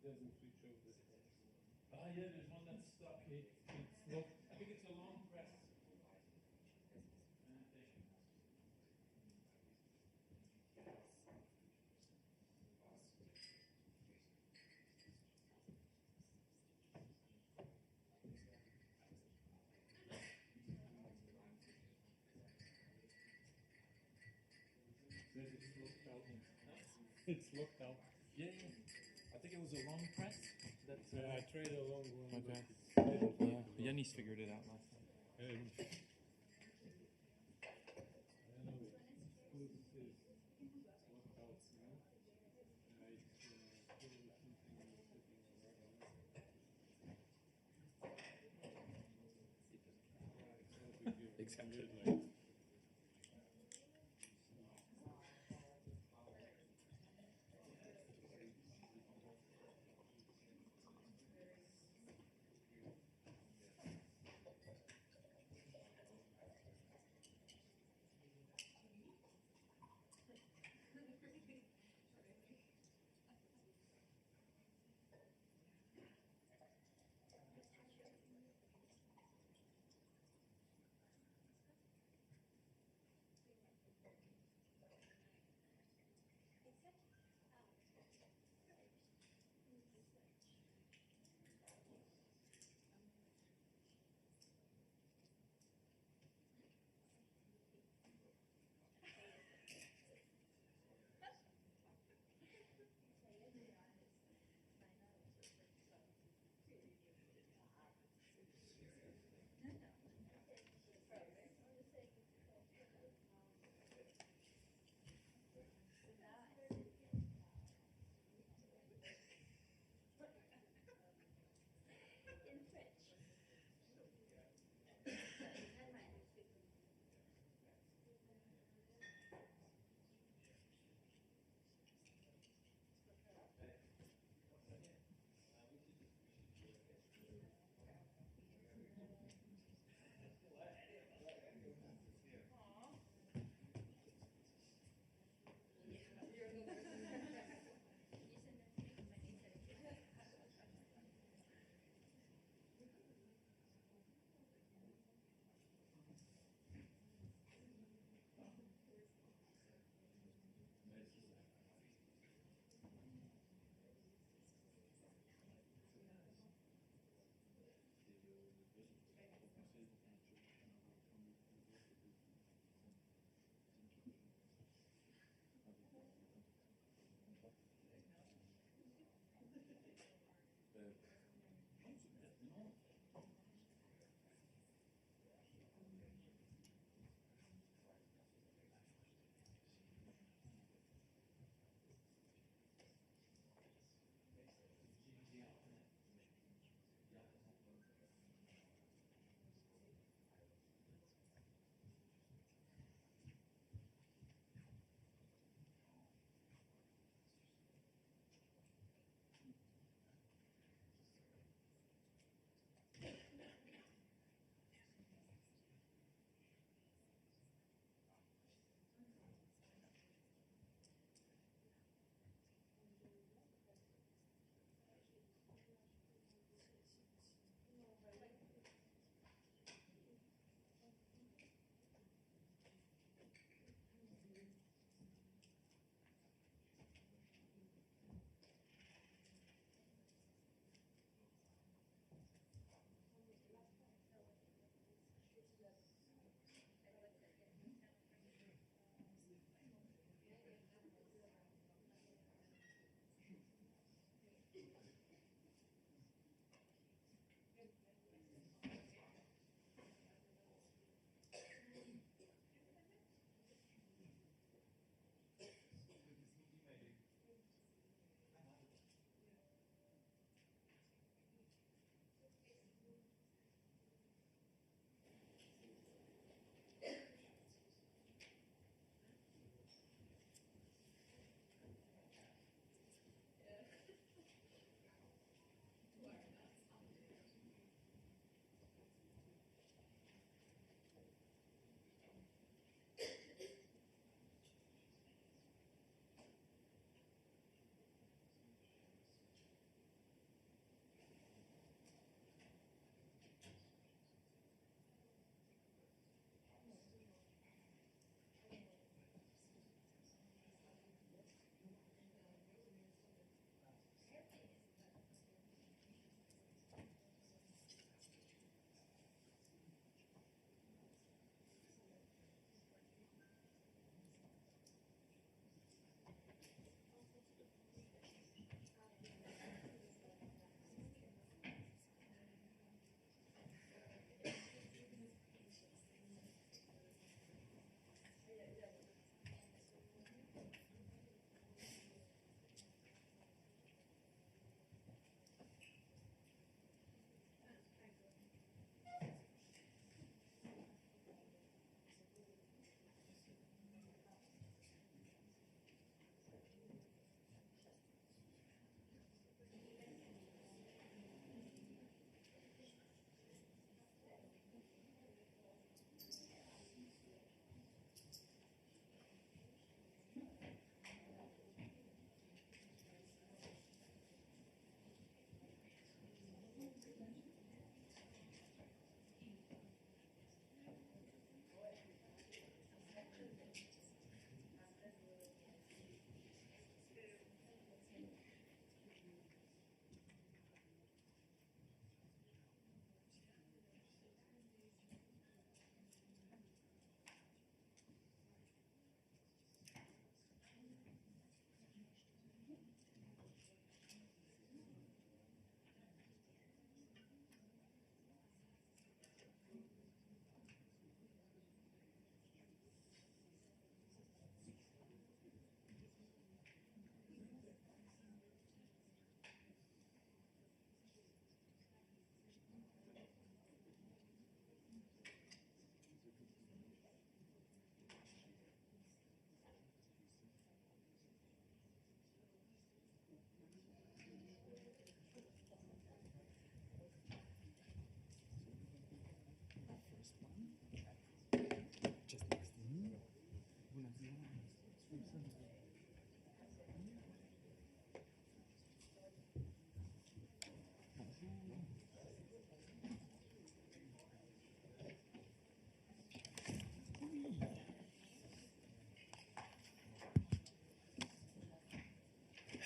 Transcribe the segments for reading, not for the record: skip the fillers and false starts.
doesn't switch off the test. Ah, yeah, there's one that's stuck. It's locked. I think it's a long press. Says it's locked out. It's locked out. Yeah, yeah. I think it was a long press. That's, I tried a long one. okay. But it didn't work well. Yannis figured it out last time. I don't know. It says locked out now. It's still something sitting around. Exactly. Like,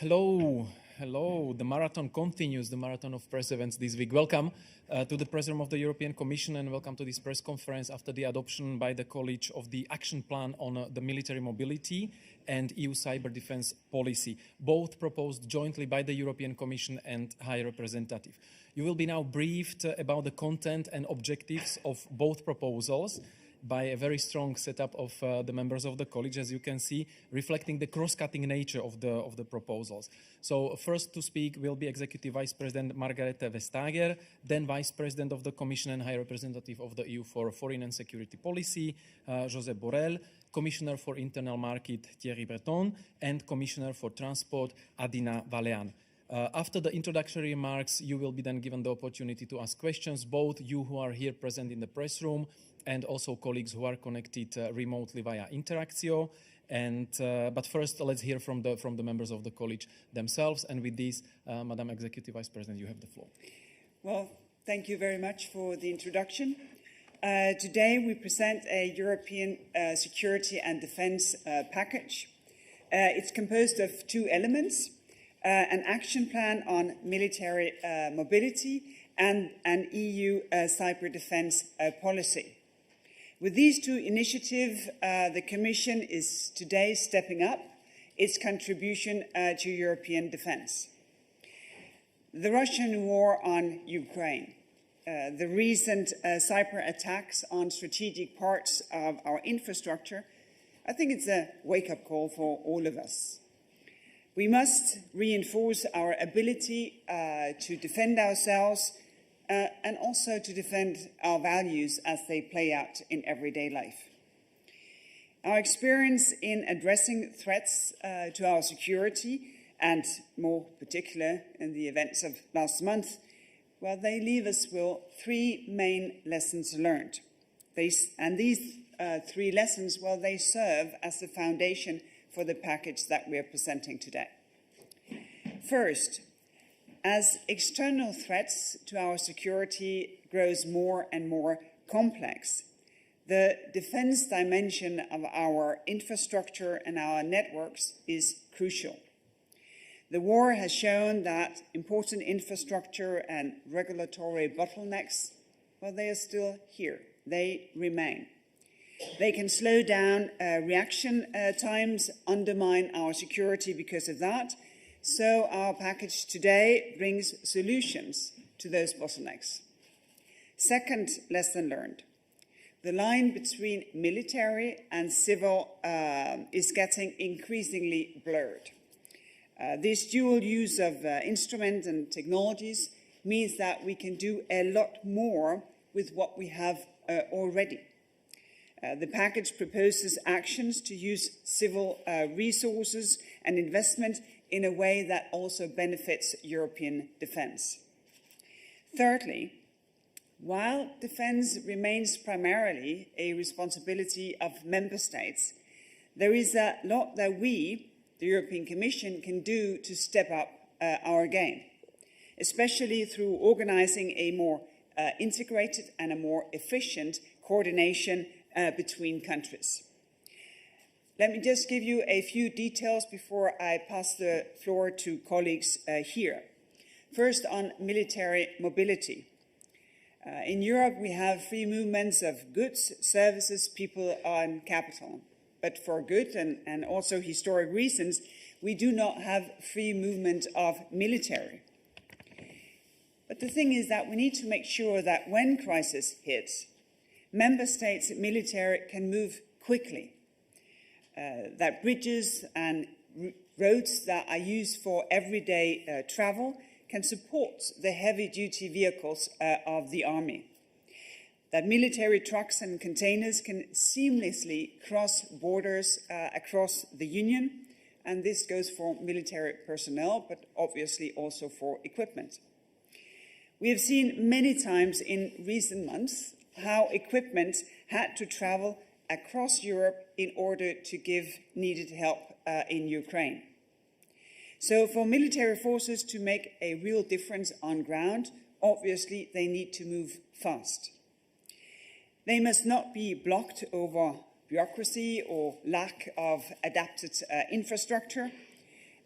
Hello, hello. The marathon continues, the marathon of press events this week. Welcome to the press room of the European Commission and welcome to this press conference after the adoption by the College of the Action Plan on the Military Mobility and EU Cyber Defense Policy, both proposed jointly by the European Commission and High Representative. You will be now briefed about the content and objectives of both proposals by a very strong setup of the members of the college, as you can see, reflecting the cross-cutting nature of the proposals. So first to speak will be Executive Vice President Margrethe Vestager, then Vice President of the Commission and High Representative of the EU for Foreign and Security Policy, Josep Borrell, Commissioner for Internal Markets Thierry Breton, and Commissioner for Transport Adina Vălean. After the introductory remarks, you will be then given the opportunity to ask questions, both you who are here present in the press room and also colleagues who are connected remotely via Interactio. But first, let's hear from the members of the college themselves. And with this, Madam Executive Vice President, you have the floor. Well, thank you very much for the introduction. Today, we present a European security and defense package. It's composed of two elements, an action plan on military mobility and an EU cyber defense policy. With these two initiatives, the Commission is today stepping up its contribution to European defense. The Russian war on Ukraine, the recent cyber attacks on strategic parts of our infrastructure, I think it's a wake-up call for all of us. We must reinforce our ability to defend ourselves and also to defend our values as they play out in everyday life. Our experience in addressing threats to our security, and more particular in the events of last month, well, they leave us with three main lessons learned. These three lessons, well, they serve as the foundation for the package that we are presenting today. First, as external threats to our security grows more and more complex, the defense dimension of our infrastructure and our networks is crucial. The war has shown that important infrastructure and regulatory bottlenecks, well, they are still here. They remain. They can slow down reaction times, undermine our security because of that. So our package today brings solutions to those bottlenecks. Second lesson learned. The line between military and civil is getting increasingly blurred. This dual use of instruments and technologies means that we can do a lot more with what we have already. The package proposes actions to use civil resources and investment in a way that also benefits European defense. Thirdly, while defense remains primarily a responsibility of member states, there is a lot that we, the European Commission, can do to step up our game, especially through organizing a more integrated and a more efficient coordination between countries. Let me just give you a few details before I pass the floor to colleagues here. First, on military mobility. In Europe, we have free movements of goods, services, people, and capital. But for good and also historic reasons, we do not have free movement of military. But the thing is that we need to make sure that when crisis hits, member states' military can move quickly. That bridges and roads that are used for everyday travel can support the heavy-duty vehicles of the army. That military trucks and containers can seamlessly cross borders across the Union, and this goes for military personnel, but obviously also for equipment. We have seen many times in recent months how equipment had to travel across Europe in order to give needed help in Ukraine. So for military forces to make a real difference on ground, obviously they need to move fast. They must not be blocked over bureaucracy or lack of adapted infrastructure.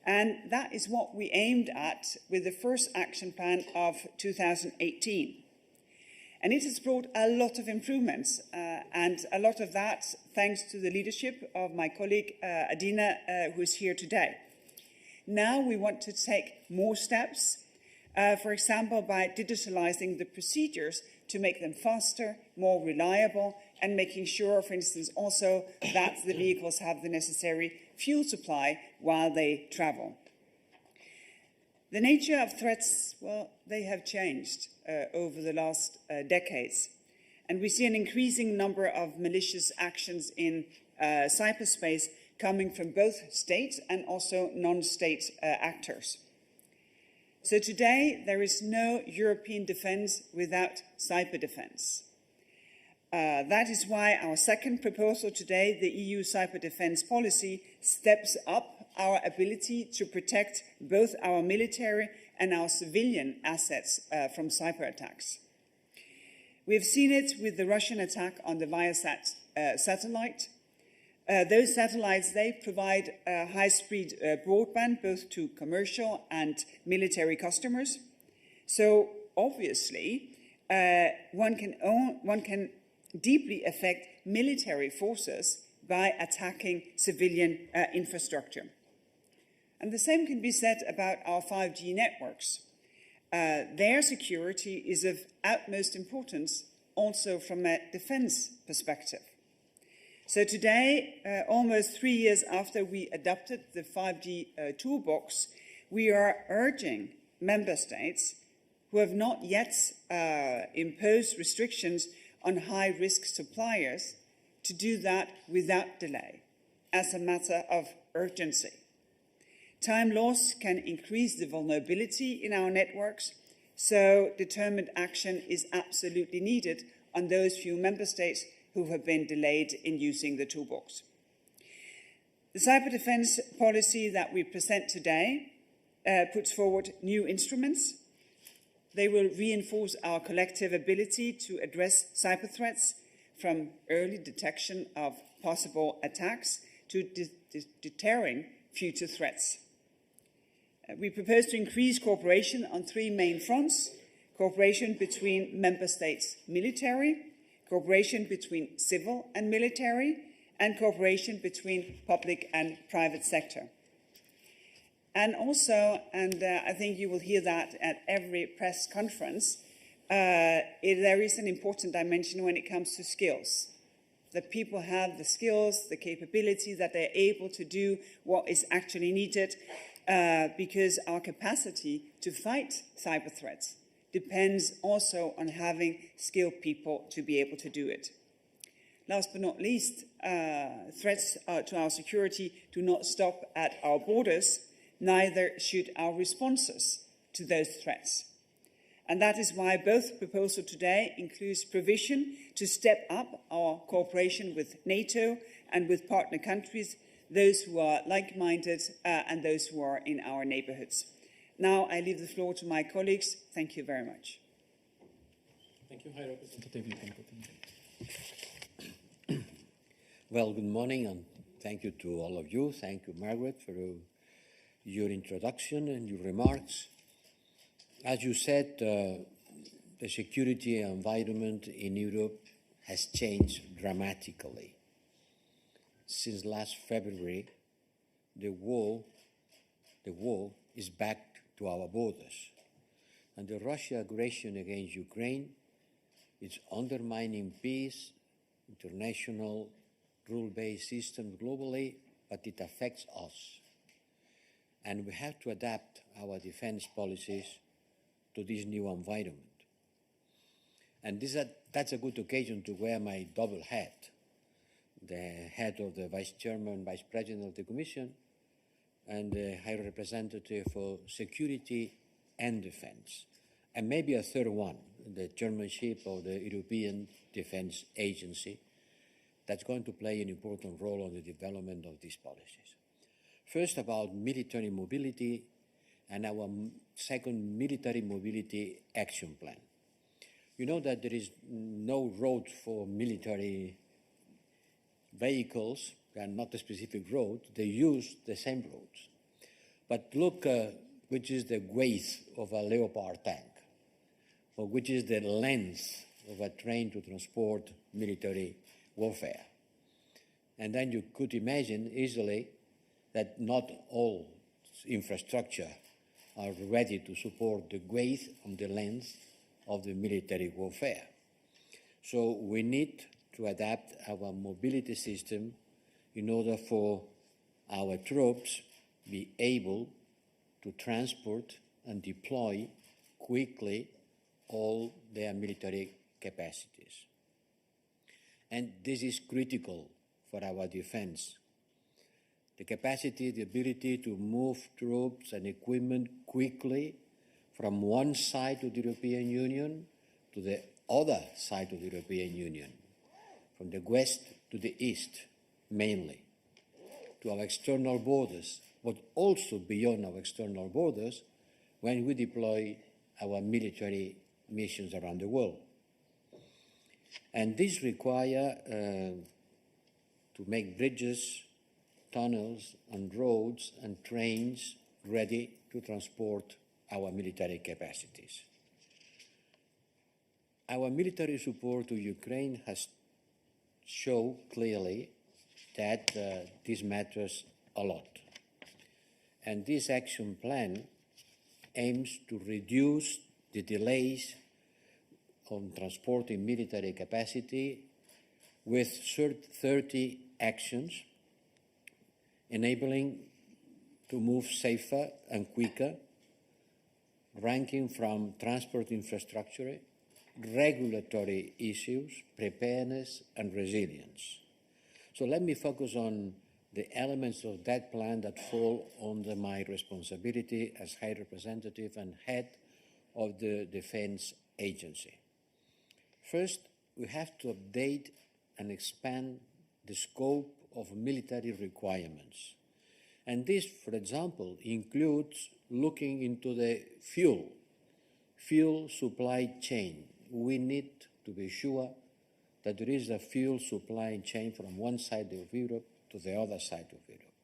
And that is what we aimed at with the first action plan of 2018. And it has brought a lot of improvements, and a lot of that thanks to the leadership of my colleague Adina, who is here today. Now we want to take more steps, for example, by digitalizing the procedures to make them faster, more reliable, and making sure, for instance, also that the vehicles have the necessary fuel supply while they travel. The nature of threats, well, they have changed over the last decades. And we see an increasing number of malicious actions in cyberspace coming from both state and also non-state actors. So today, there is no European defense without cyber defense. That is why our second proposal today, the EU cyber defense policy, steps up our ability to protect both our military and our civilian assets from cyber attacks. We have seen it with the Russian attack on the Viasat satellite. Those satellites, they provide high-speed broadband both to commercial and military customers. So obviously, one can deeply affect military forces by attacking civilian infrastructure. And the same can be said about our 5G networks. Their security is of utmost importance also from a defense perspective. So today, almost 3 years after we adopted the 5G toolbox, we are urging member states who have not yet imposed restrictions on high-risk suppliers to do that without delay, as a matter of urgency. Time loss can increase the vulnerability in our networks, so determined action is absolutely needed on those few member states who have been delayed in using the toolbox. The cyber defense policy that we present today puts forward new instruments. They will reinforce our collective ability to address cyber threats, from early detection of possible attacks to deterring future threats. We propose to increase cooperation on three main fronts: cooperation between member states' military, cooperation between civil and military, and cooperation between public and private sector. And also, and I think you will hear that at every press conference, there is an important dimension when it comes to skills. That people have the skills, the capability, that they're able to do what is actually needed, because our capacity to fight cyber threats depends also on having skilled people to be able to do it. Last but not least, threats to our security do not stop at our borders, neither should our responses to those threats. And that is why both proposals today includes provision to step up our cooperation with NATO and with partner countries, those who are like-minded and those who are in our neighborhoods. Now I leave the floor to my colleagues. Thank you very much. Thank you. High Representative, you can continue. Well, good morning, and thank you to all of you. Thank you, Margaret, for your introduction and your remarks. As you said, the security environment in Europe has changed dramatically. Since last February, the war is back to our borders. And the Russian aggression against Ukraine is undermining peace, international rule-based systems globally, but it affects us. And we have to adapt our defense policies to this new environment. And that's a good occasion to wear my double hat, the head of the Vice President of the Commission, and the High Representative for Security and Defense. And maybe a third one, the chairmanship of the European Defense Agency, that's going to play an important role in the development of these policies. First, about military mobility and our second military mobility action plan. You know that there is no road for military vehicles, and not a specific road. They use the same roads. But look, which is the weight of a Leopard tank, or which is the length of a train to transport military warfare. And then you could imagine easily that not all infrastructure are ready to support the weight and the length of the military warfare. So we need to adapt our mobility system in order for our troops be able to transport and deploy quickly all their military capacities. And this is critical for our defense. The capacity, the ability to move troops and equipment quickly from one side of the European Union to the other side of the European Union, from the west to the east, mainly, to our external borders, but also beyond our external borders when we deploy our military missions around the world. And this requires to make bridges, tunnels and roads and trains ready to transport our military capacities. Our military support to Ukraine has shown clearly that this matters a lot. And this action plan aims to reduce the delays on transporting military capacity with 30 actions, enabling to move safer and quicker, ranking from transport infrastructure, regulatory issues, preparedness, and resilience. So let me focus on the elements of that plan that fall under my responsibility as High Representative and head of the Defense Agency. First, we have to update and expand the scope of military requirements. And this, for example, includes looking into the fuel supply chain. We need to be sure that there is a fuel supply chain from one side of Europe to the other side of Europe.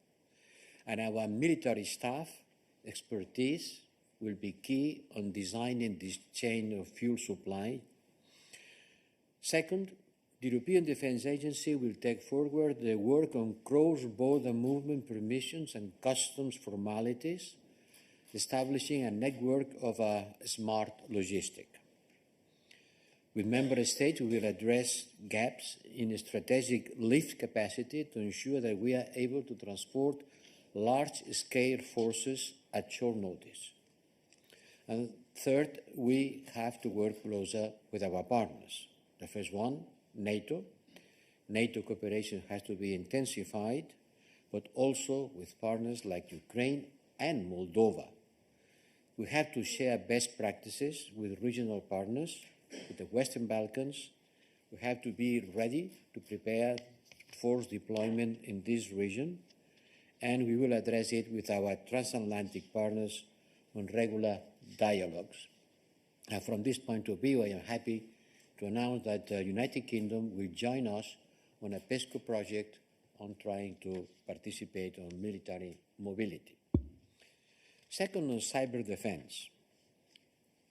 And our military staff expertise will be key on designing this chain of fuel supply. Second, the European Defence Agency will take forward the work on cross-border movement permissions and customs formalities, establishing a network of smart logistics. With Member States, we will address gaps in strategic lift capacity to ensure that we are able to transport large-scale forces at short notice. And third, we have to work closer with our partners. The first one, NATO. NATO cooperation has to be intensified, but also with partners like Ukraine and Moldova. We have to share best practices with regional partners, with the Western Balkans. We have to be ready to prepare force deployment in this region, and we will address it with our transatlantic partners on regular dialogues. From this point of view, I am happy to announce that the United Kingdom will join us on a PESCO project on trying to participate on military mobility. Second, on cyber defense.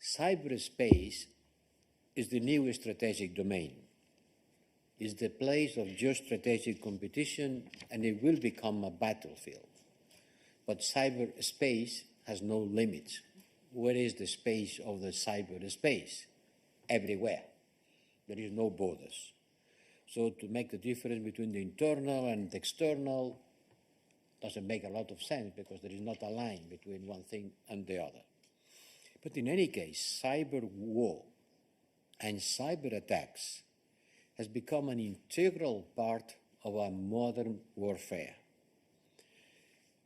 Cyberspace is the new strategic domain. It's the place of geostrategic competition, and it will become a battlefield. But cyberspace has no limits. Where is the space of the cyberspace? Everywhere. There is no borders. So to make the difference between the internal and the external doesn't make a lot of sense because there is not a line between one thing and the other. But in any case, cyber war and cyber attacks has become an integral part of our modern warfare.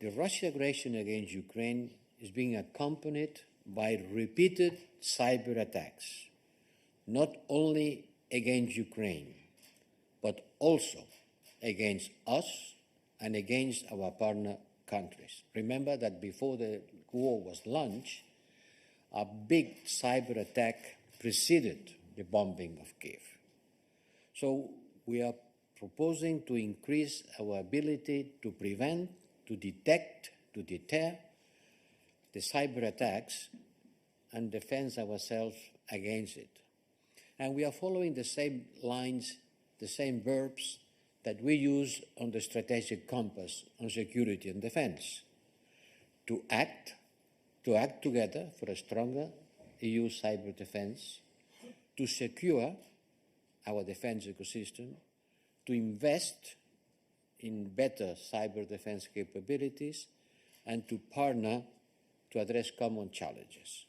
The Russian aggression against Ukraine is being accompanied by repeated cyber attacks, not only against Ukraine, but also against us and against our partner countries. Remember that before the war was launched, a big cyber attack preceded the bombing of Kiev. So we are proposing to increase our ability to prevent, to detect, to deter, the cyber attacks and defend ourselves against it. And we are following the same lines, the same verbs that we use on the strategic compass on security and defense. To act together for a stronger EU cyber defense, to secure our defense ecosystem, to invest in better cyber defense capabilities, and to partner to address common challenges.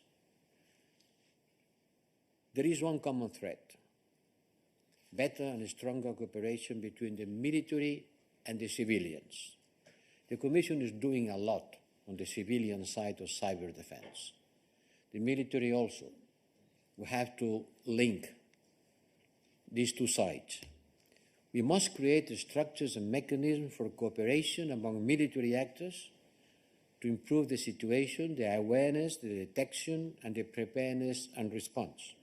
There is one common thread: better and stronger cooperation between the military and the civilians. The Commission is doing a lot on the civilian side of cyber defense. The military also. We have to link these two sides. We must create structures and mechanisms for cooperation among military actors to improve the situation, the awareness, the detection, and the preparedness and response.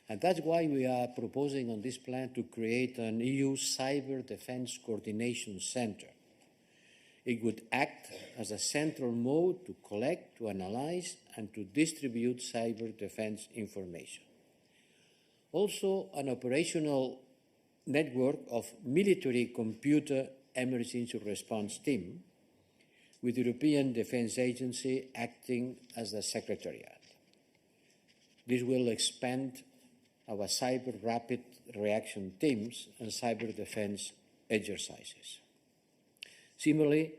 And that's why we are proposing on this plan to create an EU Cyber Defense Coordination Centre. It would act as a central mode to collect, to analyze, and to distribute cyber defense information. Also, an operational network of military computer emergency response team with the European Defence Agency acting as the secretariat. This will expand our cyber rapid reaction teams and cyber defense exercises. Similarly,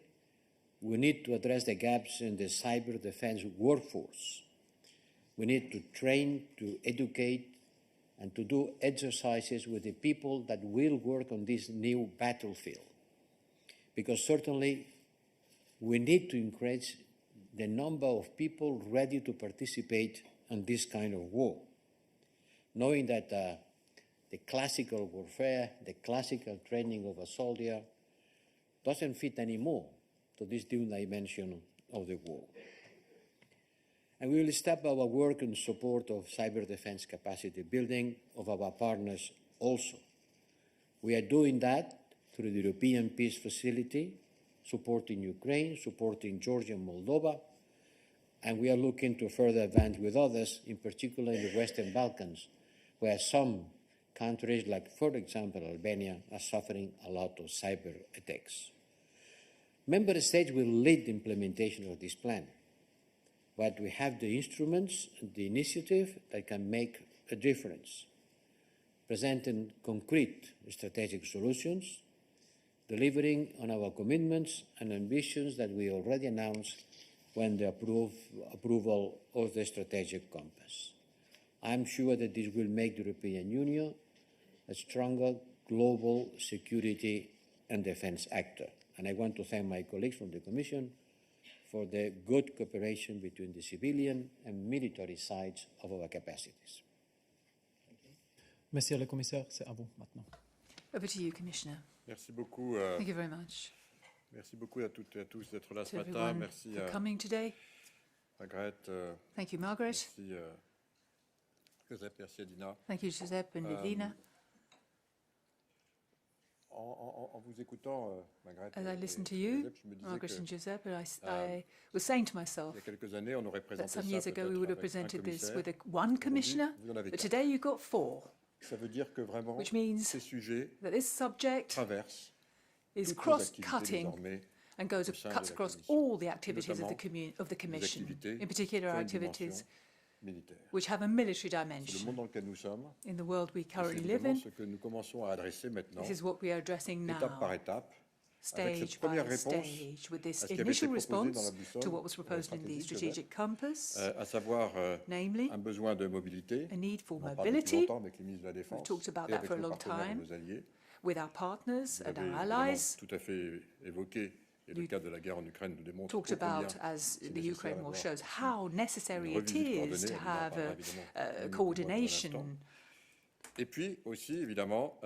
we need to address the gaps in the cyber defense workforce. We need to train, to educate, and to do exercises with the people that will work on this new battlefield. Because certainly we need to increase the number of people ready to participate in this kind of war, knowing that the classical warfare, the classical training of a soldier doesn't fit anymore to this new dimension of the war. And we will step our work in support of cyber defense capacity building of our partners also. We are doing that through the European Peace Facility, supporting Ukraine, supporting Georgia and Moldova, and we are looking to further advance with others, in particular in the Western Balkans, where some countries, like for example Albania, are suffering a lot of cyber attacks. Member States will lead the implementation of this plan, but we have the instruments and the initiative that can make a difference, presenting concrete strategic solutions, delivering on our commitments and ambitions that we already announced when the approval of the strategic compass. I'm sure that this will make the European Union a stronger global security and defense actor. And I want to thank my colleagues from the Commission for the good cooperation between the civilian and military sides of our capacities. Monsieur le Commissaire, c'est à vous maintenant. Over to you, Commissioner. Merci beaucoup. Thank you very much. Merci beaucoup à toutes et à tous d'être là ce To matin. everyone Merci for à coming today. Margrethe. Thank you, Margaret. Merci Josep, merci à Dina. Thank you, Josep and Lina. En vous écoutant, Margrethe, As I listened to et you, Josep, je me disais Margaret que and Josep, I was saying to myself il y a quelques années, on aurait that présenté some ça years ago we peut-être would have avec un presented this commissaire. with one commissioner, vous en avez but quatre. today you've got 4, Ça veut dire que vraiment, which means ces sujets that this subject traversent is toutes les activités cross-cutting désormais and goes au sein de cuts la across Commission, all the activities of notamment the Commission, activités in particular qui ont une activities dimension militaire. which have a military C'est le dimension. monde dans lequel nous sommes. In the world we Et c'est currently live évidemment in, ce que nous commençons à adresser maintenant, this is what we are addressing étape par now, étape, stage avec cette by première réponse stage, with this à ce qui avait été initial proposé dans la response boussole to what was proposed in the stratégique, strategic compass, à savoir namely un besoin de mobilité. a need for On en parle depuis mobility longtemps avec les ministres de la Défense We've talked about et that avec for a nos long partenaires et time. nos alliés. with our partners Vous and avez our évidemment allies. tout à fait évoqué, et le You cas de la guerre en Ukraine nous démontre Talked combien about, as c'est the nécessaire Ukraine war d'avoir shows, how necessary une it revue is coordonnée, to on en have parlera évidemment a mieux que moi pour coordination. l'instant. Et puis aussi, évidemment,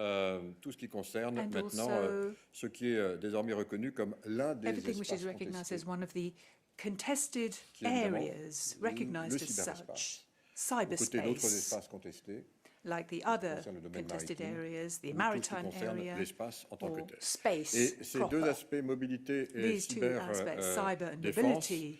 tout ce qui concerne And maintenant also ce qui est désormais reconnu comme l'un des everything which espaces is recognized as contestés, one of the contested qui est évidemment areas recognized le as cyberespace. such, aux côtés d'autres cyberspace, espaces contestés, like the qui other concernent le domaine contested maritime, areas, the ou tout ce qui maritime concerne area, l'espace en tant que or tel. space Et ces deux proper. aspects, mobilité et These two aspects, cyber and cyberdéfense, mobility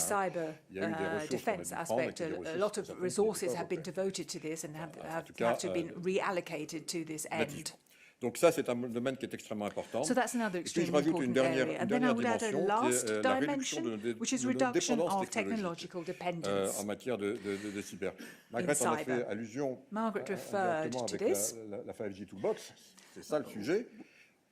cyber Il y a eu des ressources qu'on a defense dû prendre et aspect, puis des a ressources lot qui of certaines qui n'étaient resources pas have been européennes. devoted to this and have tout cas, to have been reallocated to this end. nativement. Donc ça, c'est un domaine qui est extrêmement important. So that's another Et puis je extremely rajoute une important area. And then I dernière would add a dimension last qui est la réduction dimension, which is de notre reduction dépendance of technological technologique dependence. en matière de cyber. Margrethe en a fait cyber. allusion Margaret referred directement to avec this. la 5G Toolbox. C'est ça le sujet.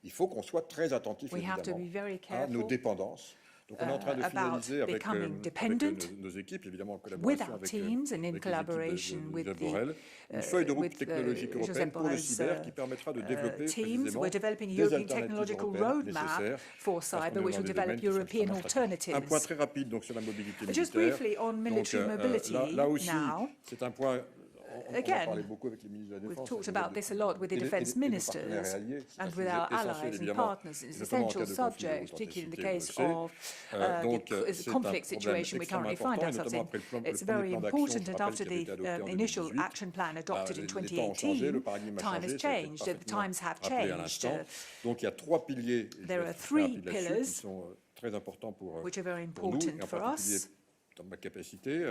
Il faut qu'on soit très attentif, We have to évidemment, be very à nos careful dépendances. Donc on est en train de about finaliser avec becoming dependent nos équipes, évidemment en with collaboration our avec teams and in les équipes collaboration de with Josep the Borrell, une feuille de route with, technologique européenne Josep pour le Borrell's, cyber qui permettra de développer teams. précisément We're developing a des European alternatives technological européennes roadmap nécessaires for parce qu'on est cyber, which dans will des develop domaines qui sont European extrêmement stratégiques. alternatives. Un point très rapide donc sur la mobilité Just militaire. briefly on military Donc, mobility là aussi, now. c'est un point. On en Again, parlait beaucoup avec les ministres de la We've Défense. talked about this a lot with the defence ministers and with our allies and partners. It's an essential subject, particularly in the case of the conflict situation we currently find ourselves in. It's very important, and after the initial action plan adopted in 2018, time has changed. The times have changed. Donc il y a trois piliers. There are three pillars qui sont très importants which are very pour nous, et important en for particulier us. dans ma capacité,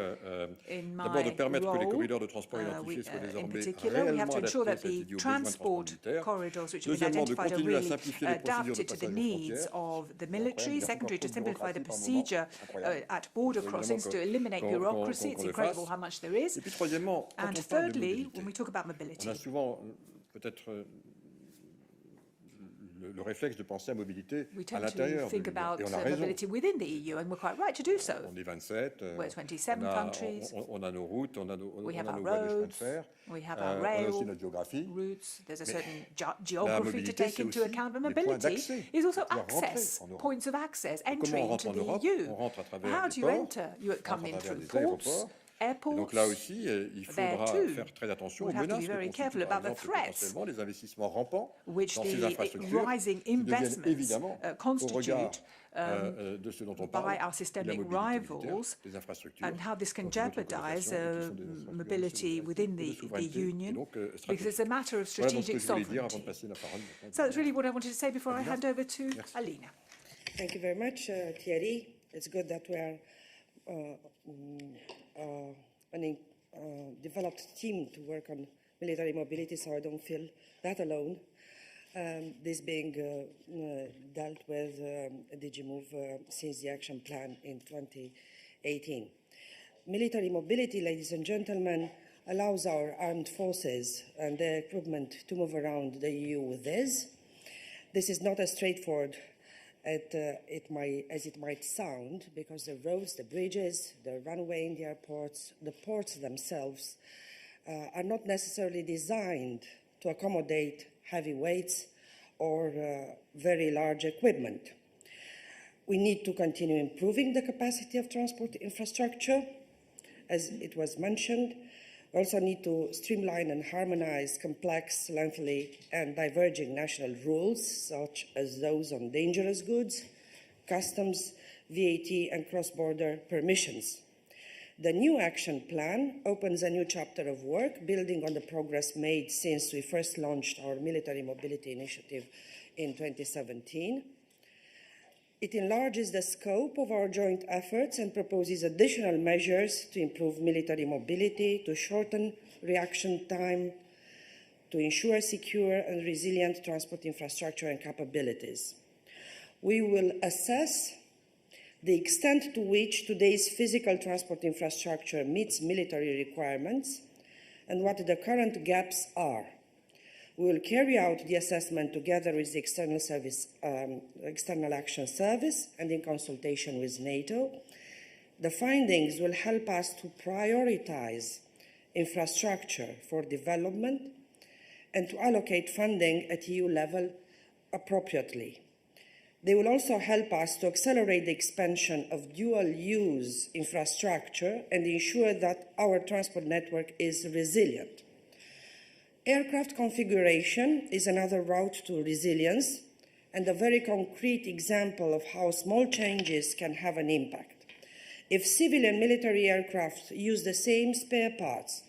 In d'abord de my permettre que les role, corridors de transport identifiés soient in désormais particular, we have réellement to ensure that adaptés, ça a été the dit, aux besoins de transport transport militaire. corridors which have been Deuxièmement, de identified are continuer à really simplifier les procédures de adapted to the passage aux needs frontières. of the military. Il y a Secondary, encore to simplify the trop de procedure incroyable. at border Évidemment crossings, to eliminate qu'on bureaucracy. It's le incredible fasse. how much there is. Et puis troisièmement, quand And on parle de thirdly, mobilité, when we talk about on mobility, a souvent peut-être le réflexe de penser à mobilité we à tend to l'intérieur de think l'Union. about Et on a raison. mobility within the EU, and we're quite right to do so. On est 27, We're 27 countries. on a nos routes, on a nos We have our voies de chemin de roads, fer, we have our on a aussi rail notre géographie. routes. There's a Mais certain geography to mobilité, take c'est into aussi account, but les points mobility d'accès is also pour pouvoir rentrer access, en Europe. points of access, Comment entry on rentre into en Europe? the EU. On rentre à travers How des do you ports, enter? You come in à travers through des ports, aéroports. Et airports. donc là aussi, il faudra too, faire très attention aux we have to menaces be que very constituent careful par about the exemple threats potentiellement les investissements rampants which dans ces the infrastructures rising qui deviennent investments évidemment au constitute regard de ce dont on parle, by our de la systemic mobilité militaire, rivals, des infrastructures, and how this can donc de notre jeopardize colocation, et qui sont des infrastructures mobility within de the souveraineté, Union, et donc, because it's a matter of Voilà donc ce que strategic je voulais dire avant de sovereignty. passer la parole. So that's really what I wanted to say before I hand over to Merci. Alina. Thank you very much, Thierry. It's good that we are developed team to work on military mobility, so I don't feel that alone. This being dealt with DigiMove since the action plan in 2018. Military mobility, ladies and gentlemen, allows our armed forces and their equipment to move around the EU with ease. This is not as straightforward as it might sound, because the roads, the bridges, the runway in the airports, the ports themselves are not necessarily designed to accommodate heavy weights or very large equipment. We need to continue improving the capacity of transport infrastructure, as it was mentioned. We also need to streamline and harmonize complex, lengthy, and diverging national rules, such as those on dangerous goods, customs, VAT, and cross-border permissions. The new action plan opens a new chapter of work, building on the progress made since we first launched our military mobility initiative in 2017. It enlarges the scope of our joint efforts and proposes additional measures to improve military mobility, to shorten reaction time, to ensure secure and resilient transport infrastructure and capabilities. We will assess the extent to which today's physical transport infrastructure meets military requirements and what the current gaps are. We will carry out the assessment together with the External Action Service and in consultation with NATO. The findings will help us to prioritize infrastructure for development and to allocate funding at EU level appropriately. They will also help us to accelerate the expansion of dual-use infrastructure and ensure that our transport network is resilient. Aircraft configuration is another route to resilience and a very concrete example of how small changes can have an impact. If civil and military aircraft use the same spare parts,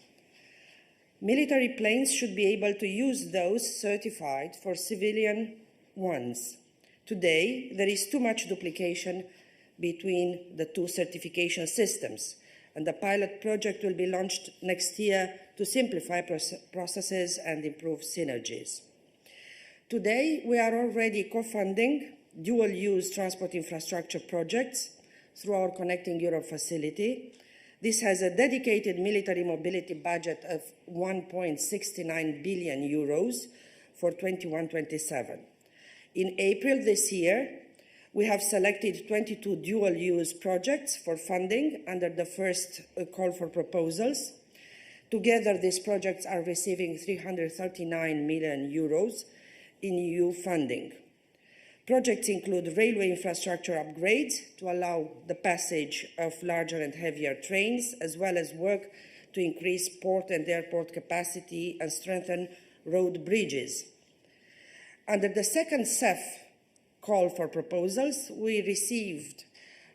military planes should be able to use those certified for civilian ones. Today, there is too much duplication between the two certification systems, and the pilot project will be launched next year to simplify processes and improve synergies. Today, we are already co-funding dual-use transport infrastructure projects through our Connecting Europe facility. This has a dedicated military mobility budget of 1.69 billion euros for 21-27. In April this year, we have selected 22 dual-use projects for funding under the first call for proposals. Together, these projects are receiving 339 million euros in EU funding. Projects include railway infrastructure upgrades to allow the passage of larger and heavier trains, as well as work to increase port and airport capacity and strengthen road bridges. Under the second CEF call for proposals, we received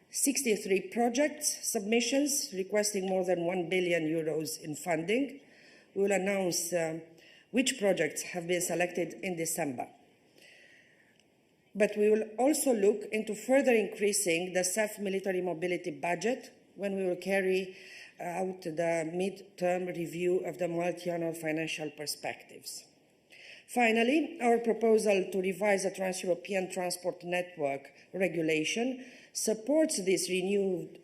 63 project submissions requesting more than 1 billion euros in funding. We will announce which projects have been selected in December. But we will also look into further increasing the CEF military mobility budget when we will carry out the mid-term review of the multi-annual financial perspectives. Finally, our proposal to revise the Trans-European Transport Network regulation supports this renewed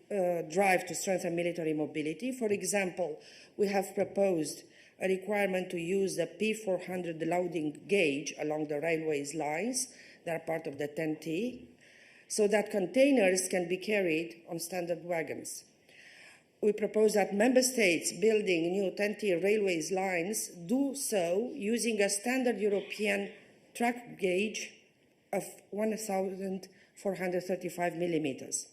drive to strengthen military mobility. For example, we have proposed a requirement to use the P400 loading gauge along the railways lines that are part of the TEN-T, so that containers can be carried on standard wagons. We propose that member states building new TEN-T railways lines do so using a standard European track gauge of 1,435 millimeters.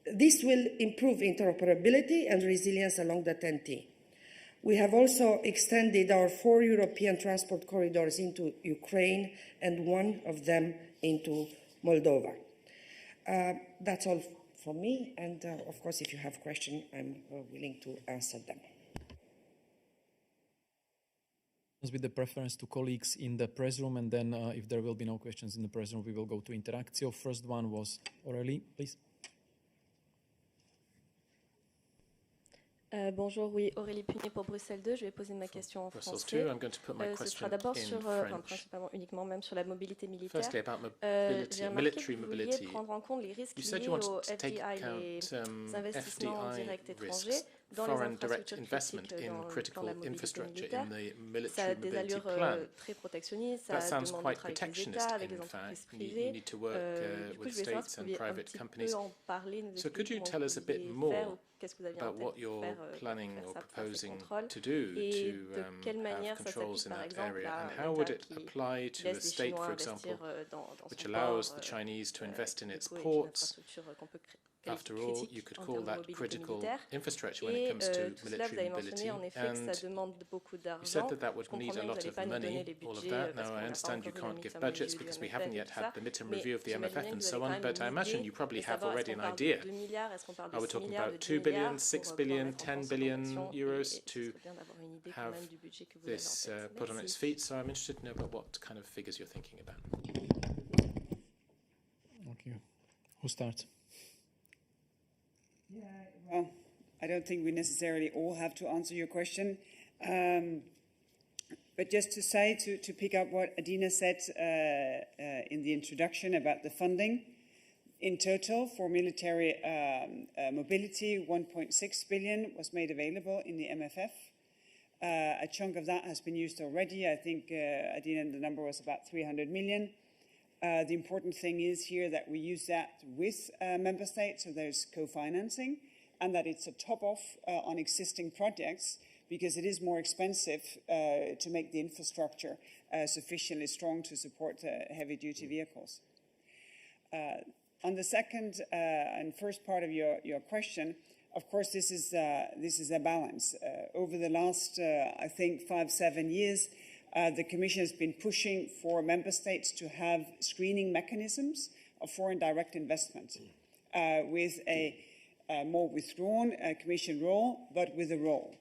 This will improve interoperability and resilience along the TEN-T. We have also extended our 4 European transport corridors into Ukraine and one of them into Moldova. That's all from me, and of course, if you have questions, I'm willing to answer them. With the preference to colleagues in the press room, and then if there will be no questions in the press room, we will go to Interactio. First one was Aurélie, please. Bonjour, oui, Aurélie Punier pour Bruxelles 2. Je vais poser ma question en français. Ce sera d'abord sur, principalement uniquement même sur la mobilité militaire. J'ai remarqué que vous vouliez prendre en compte les risques liés au FDI, les investissements directs étrangers dans les infrastructures critiques dans la mobilité militaire. Ça a des allures très protectionnistes, ça demande de travailler avec les États, avec les entreprises privées. Du coup, je voulais savoir si vous pouviez un petit peu en parler, nous expliquer comment vous vouliez faire, qu'est-ce que vous aviez en tête de faire pour faire ça, ces contrôles, et de quelle manière ça s'applique par exemple à un État qui laisse des Chinois investir dans son port, du coup, et une infrastructure qu'on peut créer. After all, you could call that critical infrastructure when it comes to military mobility. And you said that that would need a lot of money, all of that. Now, I understand you can't give budgets because we haven't yet had the midterm review of the MFF and so on, but I imagine you probably have already an idea. Are we talking about 2 billion, 6 billion, 10 billion euros to have this put on its feet? So I'm interested to know about what kind of figures you're thinking about. Okay. Who starts? Yeah, well, I don't think we necessarily all have to answer your question. But just to say, to pick up what Adina said in the introduction about the funding, in total for military mobility, 1.6 billion was made available in the MFF. A chunk of that has been used already. I think, Adina, the number was about 300 million. The important thing is here that we use that with member states, so there's co-financing, and that it's a top-off on existing projects, because it is more expensive to make the infrastructure sufficiently strong to support heavy-duty vehicles. On the second and first part of your question, of course, this is a balance. Over the last, I think, 5-7 years, the Commission has been pushing for member states to have screening mechanisms of foreign direct investment with a more withdrawn Commission role, but with a role.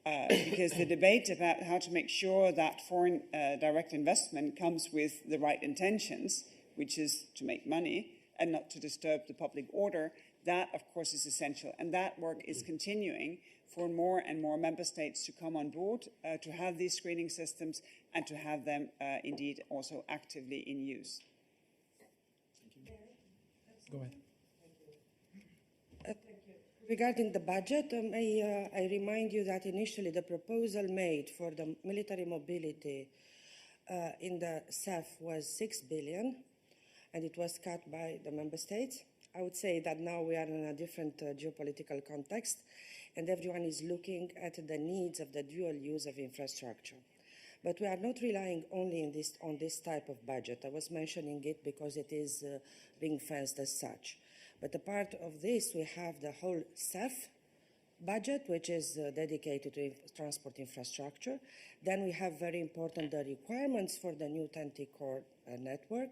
Because the debate about how to make sure that foreign direct investment comes with the right intentions, which is to make money and not to disturb the public order, That, of course, is essential. And that work is continuing for more and more member states to come on board, to have these screening systems and to have them indeed also actively in use. Go ahead. Regarding the budget, I remind you that initially the proposal made for the military mobility in the CEF was 6 billion, and it was cut by the member states. I would say that now we are in a different geopolitical context, and everyone is looking at the needs of the dual use of infrastructure. But we are not relying only on this type of budget. I was mentioning it because it is ring-fenced as such. But apart of this, we have the whole CEF budget, which is dedicated to transport infrastructure. Then we have very important the requirements for the new TEN-T core network,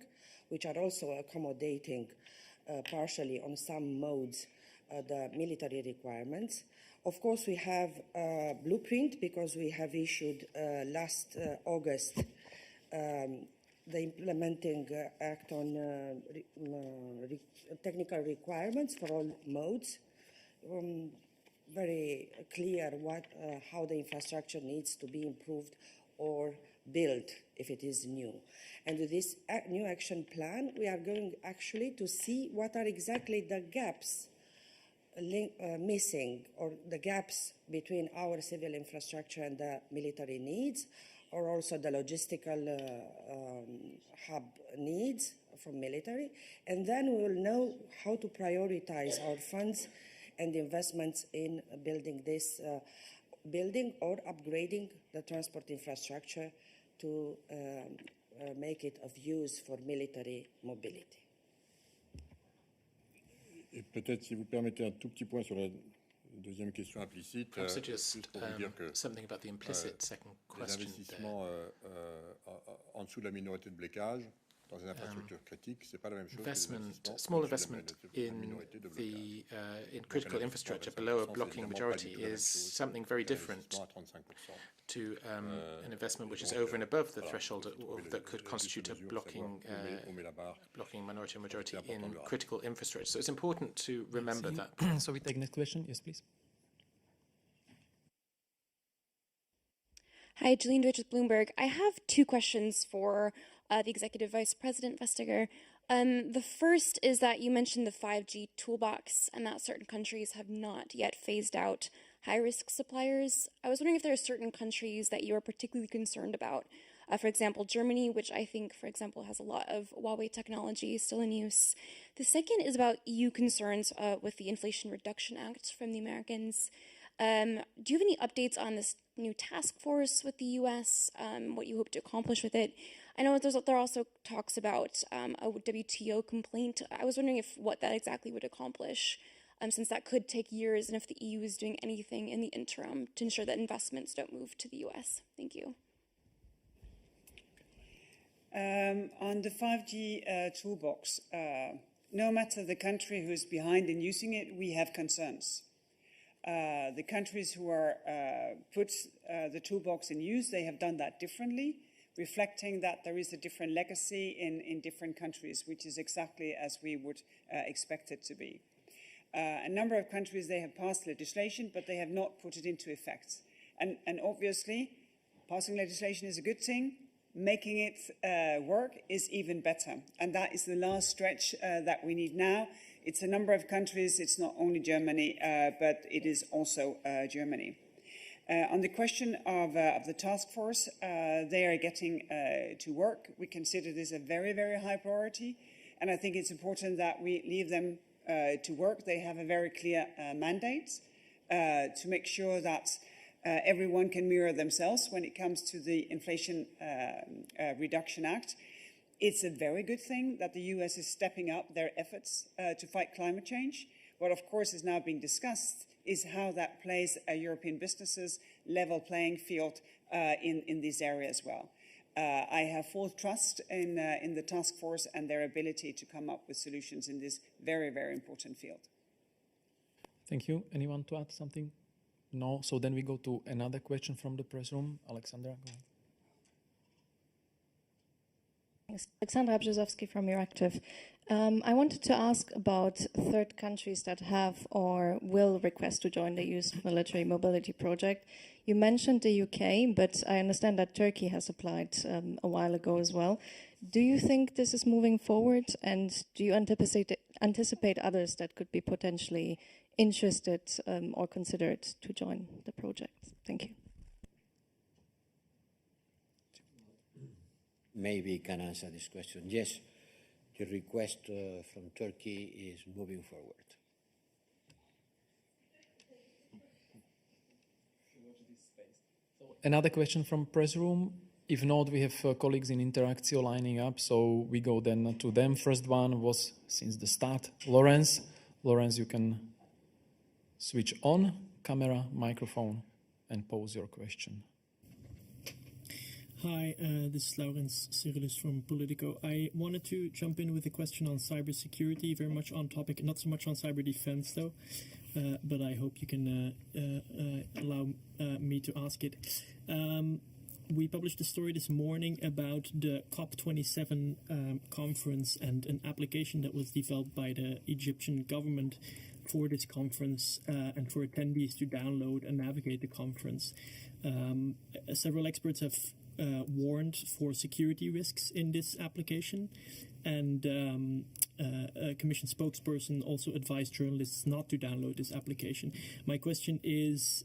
which are also accommodating partially on some modes the military requirements. Of course, we have a blueprint because we have issued last August the implementing act on technical requirements for all modes. Very clear how the infrastructure needs to be improved or built if it is new. And with this new action plan, we are going actually to see what are exactly the gaps missing, or the gaps between our civil infrastructure and the military needs, or also the logistical hub needs from military. And then we will know how to prioritize our funds and investments in building this building or upgrading the transport infrastructure to make it of use for military mobility. Et peut-être, si vous permettez, un tout petit point sur la deuxième question implicite, just pour vous dire que something about the implicit second les question investissements en dessous de la minorité de blocage dans une infrastructure critique, c'est pas la même chose. Small investment in critical infrastructure below a blocking majority is something very different to an investment which is over and above the threshold that could constitute a blocking minority or majority in critical infrastructure. So it's important to remember that. So we take next question. Yes, please. Hi, Julian Deutsch with Bloomberg. I have two questions for the Executive Vice President Vestager. The first is that you mentioned the 5G toolbox and that certain countries have not yet phased out high-risk suppliers. I was wondering if there are certain countries that you are particularly concerned about. For example, Germany, which I think, for example, has a lot of Huawei technology still in use. The second is about EU concerns with the Inflation Reduction Act from the Americans. Do you have any updates on this new task force with the U.S., what you hope to accomplish with it? I know there are also talks about a WTO complaint. I was wondering what that exactly would accomplish, since that could take years, and if the EU is doing anything in the interim to ensure that investments don't move to the U.S. Thank you. On the 5G toolbox, no matter the country who is behind in using it, we have concerns. The countries who are put the toolbox in use, they have done that differently, reflecting that there is a different legacy in different countries, which is exactly as we would expect it to be. A number of countries, they have passed legislation, but they have not put it into effect. And obviously, passing legislation is a good thing. Making it work is even better. And that is the last stretch that we need now. It's a number of countries. It's not only Germany, but it is also Germany. On the question of the task force, they are getting to work. We consider this a very, very high priority. And I think it's important that we leave them to work. They have a very clear mandate to make sure that everyone can mirror themselves when it comes to the Inflation Reduction Act. It's a very good thing that the US is stepping up their efforts to fight climate change. What, of course, is now being discussed is how that plays a European businesses level playing field in this area as well. I have full trust in the task force and their ability to come up with solutions in this very, very important field. Thank you. Anyone to add something? No? So then we go to another question from the press room. Alexandra, go ahead. Alexandra Brzozowski from Euractiv. I wanted to ask about third countries that have or will request to join the EU's military mobility project. You mentioned the UK, but I understand that Turkey has applied a while ago as well. Do you think this is moving forward, and do you anticipate others that could be potentially interested or considered to join the project? Thank you. Maybe I can answer this question. Yes, the request from Turkey is moving forward. Another question from press room. If not, we have colleagues in Interactio lining up, so we go then to them. First one was since the start, Lawrence. Lawrence, you can switch on camera, microphone, and pose your question. Hi, this is Laurens Cyrillus from Politico. I wanted to jump in with a question on cybersecurity, very much on topic, not so much on cyber defense though, but I hope you can allow me to ask it. We published a story this morning about the COP27 conference and an application that was developed by the Egyptian government for this conference and for attendees to download and navigate the conference. Several experts have warned for security risks in this application, and a Commission spokesperson also advised journalists not to download this application. My question is,